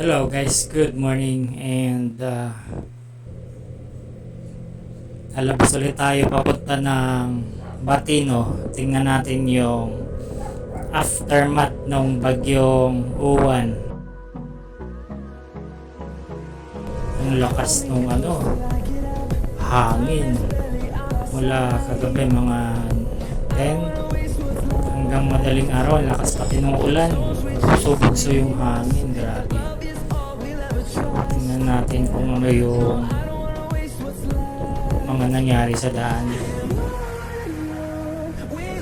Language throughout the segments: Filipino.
Hello guys, good morning and lalabas ulit tayo papunta ng Batino. Tingnan natin yung aftermath ng bagyong Uwan. Ang lakas ng hangin mula kagabi mga 10 hanggang madaling araw. Lakas pati ng ulan, bugso yung hangin, grabe. Tingnan natin kung ano yung mga nangyari sa daan.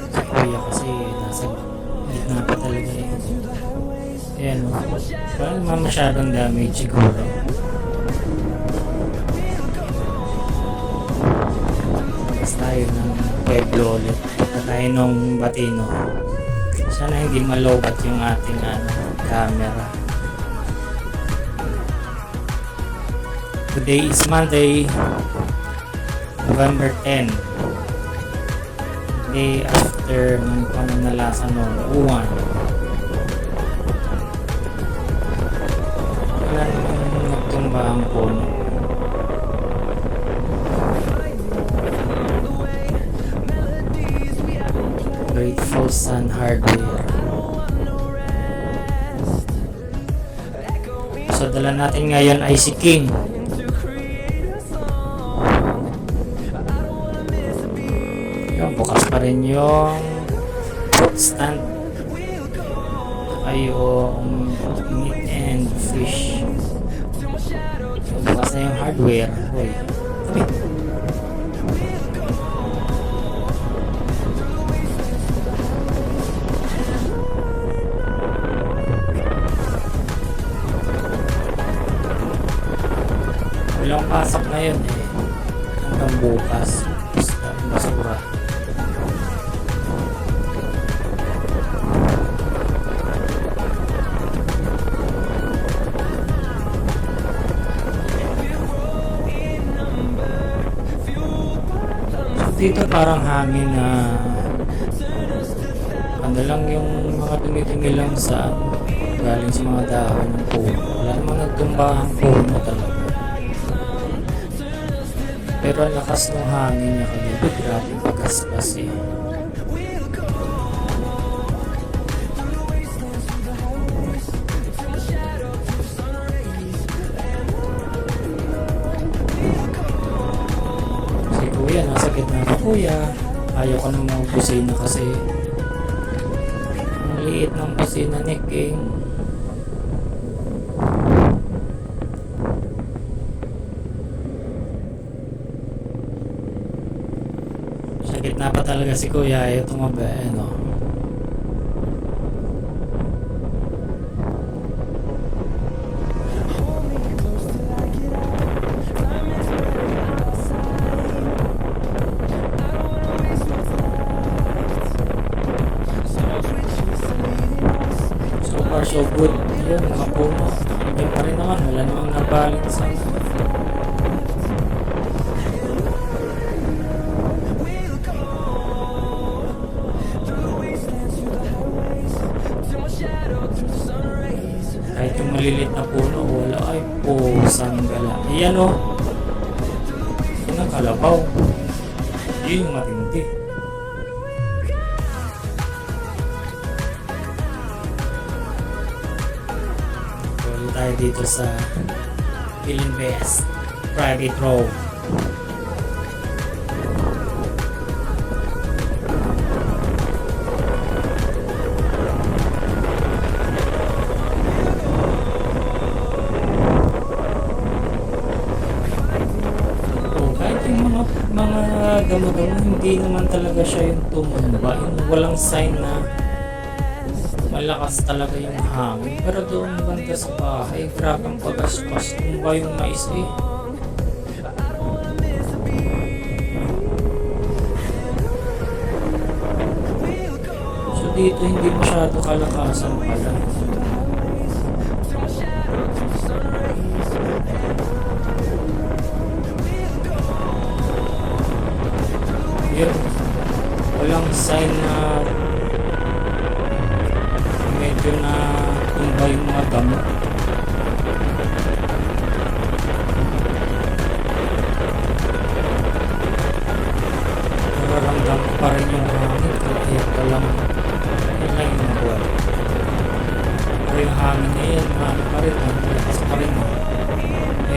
Si Kuya kasi nasa gitna pa talaga eh. Ayan o, parang naman masyadong damage siguro. Tapos tayo ng Pueblo ulit. Punta tayo ng Batino. Sana hindi malobat yung ating camera. Today is Monday, November 10. Day after ng pananalasan ng Uwan. Wala namang nagtumba ang puno. Grateful Sun Hardware. So dala natin ngayon ay si King. Bukas pa rin yung fruit stand ay yung meat and fish. Bukas na yung hardware. Uy. Walang pasok ngayon eh, hanggang bukas. Basta basura. Dito parang hangin na lang yung mga dumi-dumi lang sa galing sa mga dahon ng puno. Wala namang nagtumbahang puno talaga. Pero ang lakas ng hangin niya kagabi, grabe pagkaspas eh. Nasa gitna na kuya, ayaw ko nang mag-busina kasi ang liit ng busina ni King. Sa gitna pa talaga si kuya, ayaw tumabi, So good. Yun, mga puno. Hindi pa rin naman. Wala namang nabaling sa kahit yung malilit na puno, wala ay pusang gala. Ayan o. Yun ang kalabaw. Yun yung matindi. Tayo dito sa Philinvest Private Road. Kahit yung mga damo-damo, hindi naman talaga siya yung tumumba. Walang sign na malakas talaga yung hangin. Pero doon banda sa bahay, grabe ang pagaspas. Tumba yung mais eh. So dito hindi masyado kalakasan pala. Yun. Walang sign na medyo na tumba yung mga damo.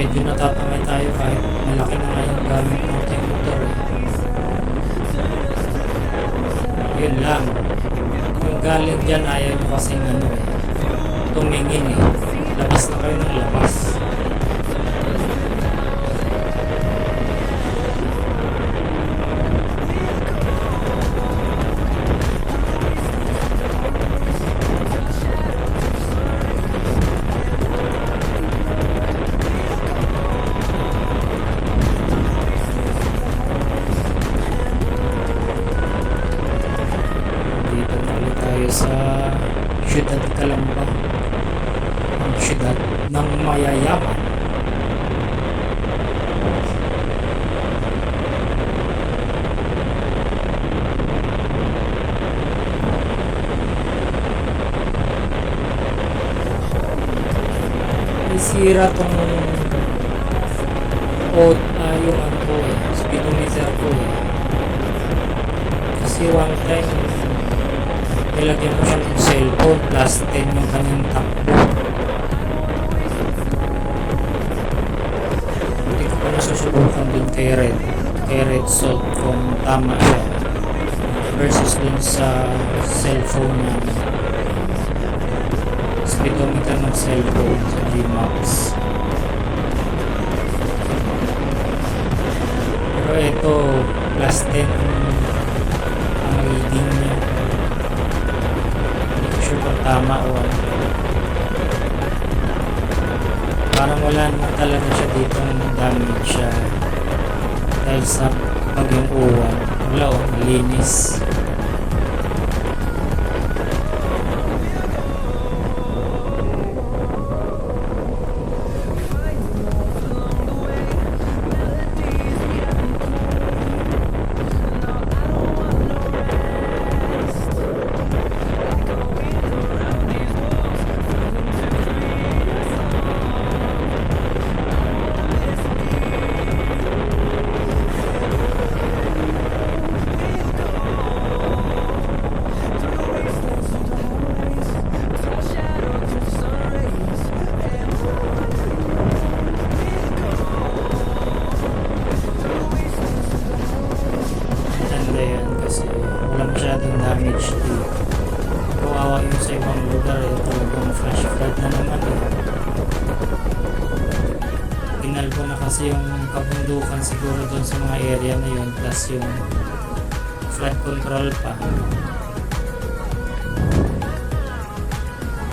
medyo natatangay tayo kahit malaki na nga yung gamit natin motor eh. Yun lang, yung galing dyan ayaw nyo kasing tumingin eh. Labas na kayo ng labas. Sa Ciudad Calamba, ang siyudad ng mayayaman. Isira tong yung ko speedometer ko kasi one time nilagyan ko siya ng cellphone plus 10 yung kanyang takbo. Hindi ko pa nasusubukan dun kay Red Salt kung tama siya versus dun sa cellphone na speedometer ng cellphone sa G-Max. Pero ito plus 10 ang reading niya. Sure kung tama o parang wala naman talaga siya ditong damage siya dahil sa bagyong uwan. Wala malinis. Masyadong damage dito. Kawawa yung sa ibang lugar talagang flash flood na naman Pinalbo na kasi yung kabundukan siguro doon sa mga area na yun plus yung flood control pa.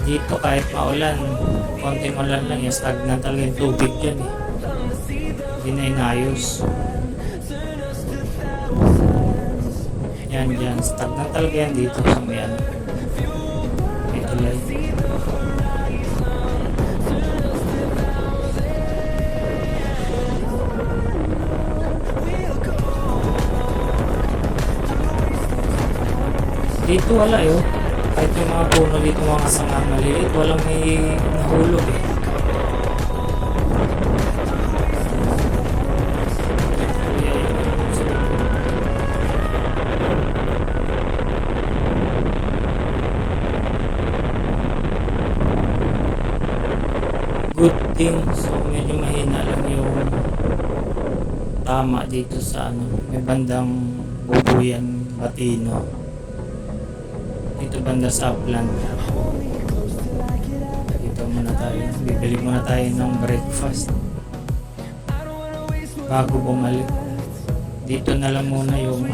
Dito kahit maulan, konting ulan lang yung stagnant talaga yung tubig dyan hindi na inayos. Yan, stagnant talaga yan dito sa may may tulay. Dito wala kahit yung mga puno dito mga sanga maliit, walang may nahulog Good thing, so medyo mahina lang yung tama dito sa may bandang Bubuyan, Batino. Dito banda sa Upland. Dito muna tayo. Bibili muna tayo ng breakfast bago bumalik. Dito na lang muna yung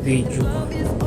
video ko.